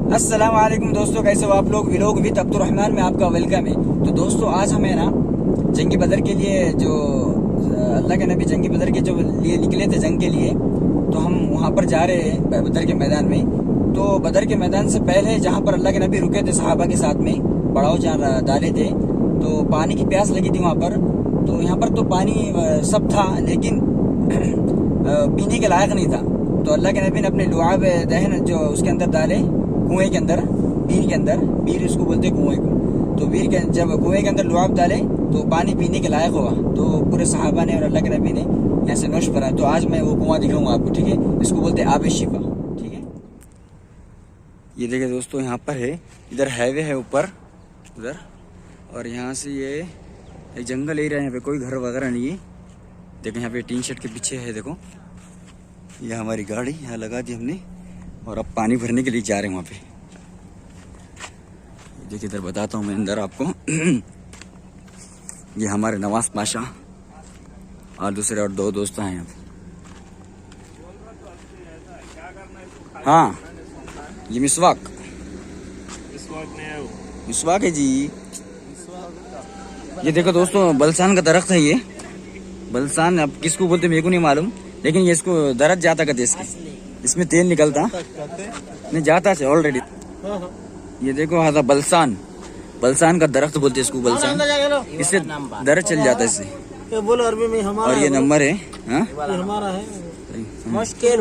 अस्सलाम वालेकुम दोस्तों, कैसे हो आप लोग। व्लॉग विद अब्दुर्रहमान में आपका वेलकम है। तो दोस्तों आज हमें ना जंगी बदर के लिए जो अल्लाह के नबी जंगी बदर के जो लिए निकले थे जंग के लिए, तो हम वहाँ पर जा रहे हैं बदर के मैदान में। तो बदर के मैदान से पहले जहाँ पर अल्लाह के नबी रुके थे सहाबा के साथ में, पड़ाव जहाँ डाले थे, तो पानी की प्यास लगी थी वहाँ पर। तो यहाँ पर तो पानी सब था लेकिन पीने के लायक नहीं था। तो अल्लाह के नबी ने अपने लुआब दहन जो उसके अंदर डाले, कुएं के अंदर, बीर के अंदर, बीर इसको बोलते कुएं को। तो बीर के जब कुएं के अंदर लुआब डाले तो पानी पीने के लायक हुआ। तो पूरे सहाबा ने और अल्लाह के नबी ने यहाँ से नोश करा। तो आज मैं वो कुआं दिखाऊंगा आपको, ठीक है। इसको बोलते हैं आब शिफा, ठीक है। ये देखिए दोस्तों, यहाँ पर है, इधर हाईवे है ऊपर उधर, और यहाँ से ये एक जंगल एरिया है। यहाँ पे कोई घर वगैरह नहीं है। देखो यहाँ पे टीन शेड के पीछे है, देखो ये हमारी गाड़ी यहाँ लगा दी हमने, और अब पानी भरने के लिए जा रहे हैं वहाँ पे। देखिए इधर बताता हूँ मैं अंदर आपको। ये हमारे नवाज पाशा और दूसरे और दो दोस्त हैं यहाँ पे। हाँ ये मिसवाक है जी। ये देखो दोस्तों, बलसान का दरख्त है ये। बलसान अब किसको बोलते मेरे को नहीं मालूम, लेकिन ये इसको दरख्त जाता कहते इसमें तेल निकलता नहीं जाता है ऑलरेडी। ये देखो हाँ बलसान, बलसान का दरख्त बोलते इसको, बलसान। इससे दरख्त चल जाता है इससे। बोलो अरबी में हमारा, और ये नंबर है, हाँ हमारा है। मुश्किल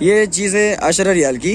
ये चीज है 10 रियाल की।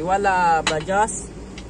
वाला बजास,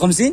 50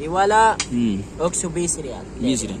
ये वाला 120 रियाल 20 रियाल।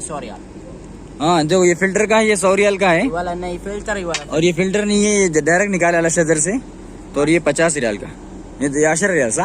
100 रियाल। हाँ देखो ये फिल्टर का है, ये 100 रियाल का है। वाला नहीं फिल्टर, वाला और ये फिल्टर नहीं है, ये डायरेक्ट निकाले वाला शदर से। तो और ये 50 रियाल का, ये 10 रियाल सा,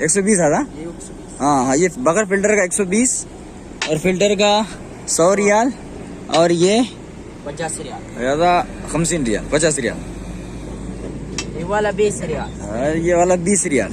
120 था। ये 120। हाँ ये बगैर फिल्टर का 120 और फिल्टर का 100 रियाल, और ये 50 रियाल, ज़्यादा 50 रियाल 50 रियाल। ये वाला 20 रियाल। और ये वाला 20 रियाल।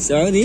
सऊदी।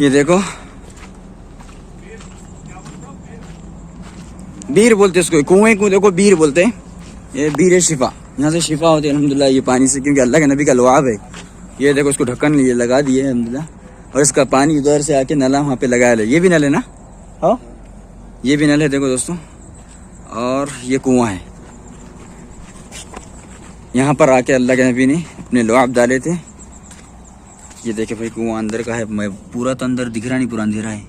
ये देखो बीर बोलते इसको, कुएं को देखो बीर बोलते। ये बीर शिफा, यहाँ से शिफा होती है अल्हम्दुलिल्लाह ये पानी से, क्योंकि अल्लाह के नबी का लुआब है। ये देखो इसको ढक्कन ये लगा दिए अल्हम्दुलिल्लाह, और इसका पानी उधर से आके नला वहाँ पे लगाया है। ये भी नल है ना, हाँ ये भी नल है देखो दोस्तों। और ये कुआं है, यहाँ पर आके अल्लाह के नबी ने अपने लुआब डाले थे। ये देखे भाई कुआं अंदर का है, मैं पूरा तो अंदर दिख रहा नहीं, पूरा अंधेरा है,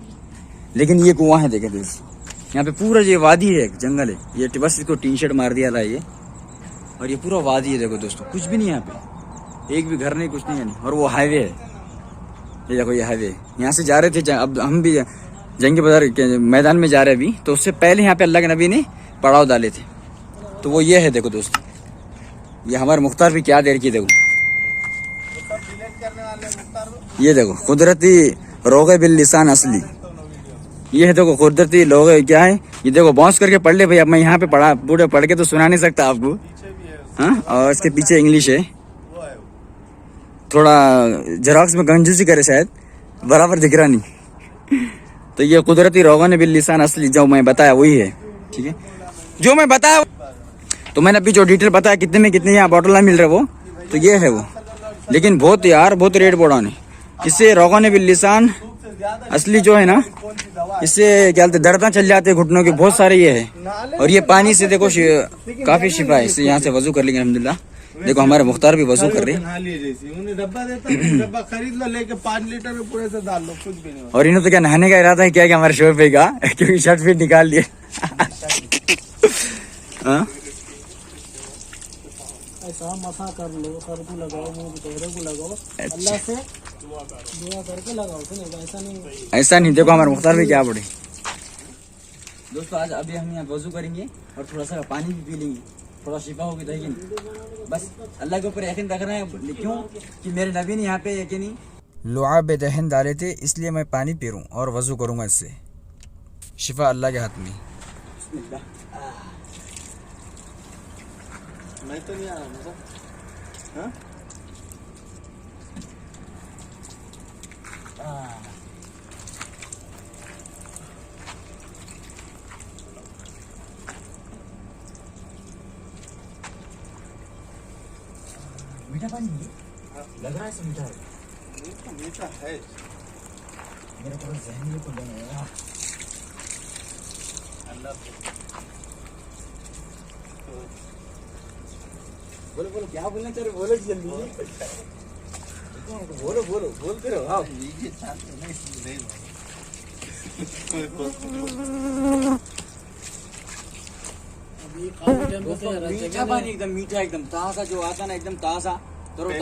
लेकिन ये कुआं है। देखे दोस्तों यहाँ पे पूरा ये वादी है, एक जंगल है। ये बस इसको टीन शेड मार दिया ये, और ये पूरा वादी है। देखो दोस्तों कुछ भी नहीं यहाँ पे, एक भी घर नहीं, कुछ नहीं है नहीं। और वो हाईवे है, ये देखो ये हाईवे। यहाँ से जा रहे थे, अब हम भी जंगी बदर के मैदान में जा रहे अभी। तो उससे पहले यहाँ पे अल्लाह के नबी ने पड़ाव डाले थे। तो वो ये है देखो दोस्तों, ये हमारे मुख्तार भी क्या देर की। देखो ये देखो कुदरती रोगे बिल लिसान असली, ये है देखो कुदरती लोग क्या है। ये देखो बाउंस करके पढ़ ले भाई। अब मैं यहाँ पे पढ़ा पूरे पढ़ के तो सुना नहीं सकता आपको, हाँ। और इसके पीछे इंग्लिश है, थोड़ा जेरॉक्स में कंजूसी करे शायद, बराबर दिख रहा नहीं। तो ये कुदरती रोगन बिल लिसान असली जो मैं बताया वही है, ठीक है। जो मैं बताया, तो मैंने अभी जो डिटेल बताया कितने में कितने यहाँ बॉटल मिल रहे वो, तो ये है वो। लेकिन बहुत यार बहुत रेट बोड़ा ने। इससे रोगन बिल लिसान असली जो है ना, इससे क्या बोलते दर्द चल जाते हैं घुटनों के, बहुत सारे ये है। और ये पानी से देखो काफी शिफा है, इससे यहाँ से वजू कर लेंगे अल्हम्दुलिल्लाह। देखो हमारे मुख्तार भी वजू कर रहे हैं। डब्बा खरीद लो, लेके 5 लीटर में पूरे से डाल लो, कुछ भी नहीं। और इन्होंने तो क्या नहाने का इरादा है क्या कि हमारे शोर पे का, क्योंकि शर्ट फिट निकाल लिए। हाँ ऐसा मसा कर लो, सर को लगाओ, मुंह चेहरे को लगाओ, अल्लाह से दुआ करके लगाओ। ऐसा नहीं, ऐसा नहीं। देखो हमारे मुख्तार भी क्या पड़े। दोस्तों आज अभी हम यहाँ वजू करेंगे और थोड़ा सा पानी भी पी लेंगे। थोड़ा शिफा होगी, लेकिन बस अल्लाह के ऊपर यकीन रख रहे हैं। क्यों कि मेरे नबी ने यहाँ पे यकीनी लुआब दहन डाले थे, इसलिए मैं पानी पी रहा हूँ और वज़ू करूँगा इससे। शिफा अल्लाह के हाथ में। मैं तो नहीं आ रहा मजा। हाँ? मीठा पानी लग रहा है से मीठा है। मीठा है। मेरा थोड़ा जहन को बनाया। बोलो बोलो क्या बोलना चाह रहे हो? बोलो जल्दी। बोलो बोलो बोलते रहो। हाँ मीठा पानी एकदम मीठा, एकदम ताज़ा जो आता ना, एकदम ताज़ा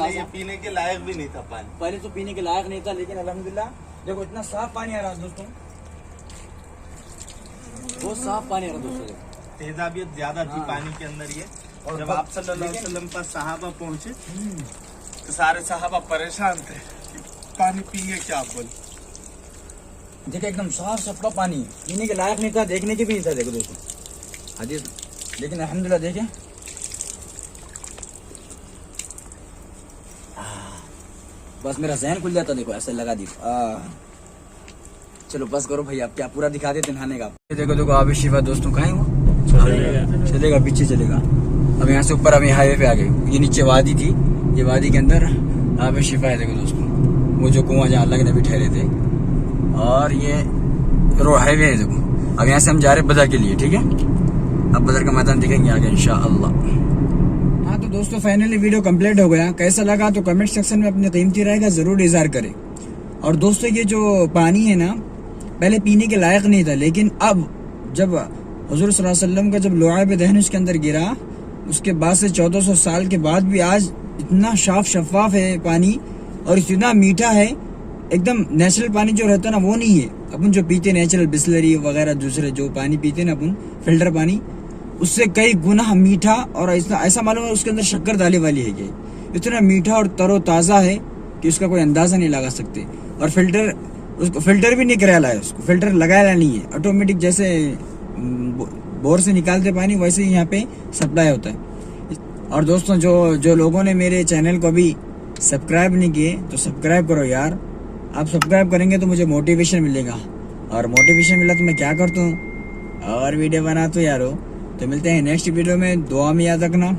ये पीने के लायक भी नहीं था पानी। पहले तो पीने के लायक नहीं था, लेकिन अल्हम्दुलिल्लाह देखो इतना साफ पानी आ रहा है दोस्तों, बहुत साफ पानी आ रहा है दोस्तों। तेजाबियत ज्यादा थी पानी के अंदर ये। और जब आप सल्लल्लाहु अलैहि वसल्लम पर सहाबा पहुंचे तो सारे सहाबा परेशान थे कि पानी पिए क्या। आप बोले देखो एकदम साफ सफा पानी, पीने के लायक नहीं था, देखने के भी नहीं था। देखो दोस्तों हदीस, लेकिन अल्हम्दुलिल्लाह देखें बस मेरा जहन खुल जाता। देखो ऐसे लगा दी। चलो बस करो भाई, आप क्या पूरा दिखा देते नहाने का। देखो देखो अभी शिफा दोस्तों कहाँ है वो? चलेगा पीछे चलेगा। अब यहाँ से ऊपर अभी हाईवे पे आ गए। ये नीचे वादी थी, ये वादी के अंदर अभी शिफा है। देखो दोस्तों वो जो कुआं जहाँ अल्लाह के नबी ठहरे थे, और ये रोड हाईवे है। देखो अब यहाँ से हम जा रहे हैं बदर के लिए, ठीक है। अब बदर का मैदान दिखेंगे आगे इंशाअल्लाह। हाँ तो दोस्तों फाइनली वीडियो कंप्लीट हो गया। कैसा लगा तो कमेंट सेक्शन में अपने कीमती राय का जरूर इजहार करें। और दोस्तों ये जो पानी है ना, पहले पीने के लायक नहीं था, लेकिन अब जब हुजूर सल्लल्लाहु अलैहि वसल्लम का जब लुआब दहन उसके अंदर गिरा, उसके बाद से 1400 साल के बाद भी आज इतना साफ शफाफ है पानी, और इतना मीठा है। एकदम नेचुरल पानी जो रहता है ना वो नहीं है। अपन जो पीते नेचुरल बिस्लरी वगैरह दूसरे जो पानी पीते ना अपन फिल्टर पानी, उससे कई गुना मीठा, और ऐसा मालूम है उसके अंदर शक्कर डाली वाली है। इतना मीठा और तरोताज़ा है कि उसका कोई अंदाजा नहीं लगा सकते। और फिल्टर, उसको फिल्टर भी नहीं कराया है, उसको फिल्टर लगाया नहीं है। ऑटोमेटिक जैसे बोर से निकालते पानी वैसे ही यहाँ पे सप्लाई होता है। और दोस्तों जो लोगों ने मेरे चैनल को अभी सब्सक्राइब नहीं किए तो सब्सक्राइब करो यार। आप सब्सक्राइब करेंगे तो मुझे मोटिवेशन मिलेगा, और मोटिवेशन मिला तो मैं क्या करता हूँ और वीडियो बनाता हूँ यारो। तो मिलते हैं नेक्स्ट वीडियो में। दुआ में याद रखना।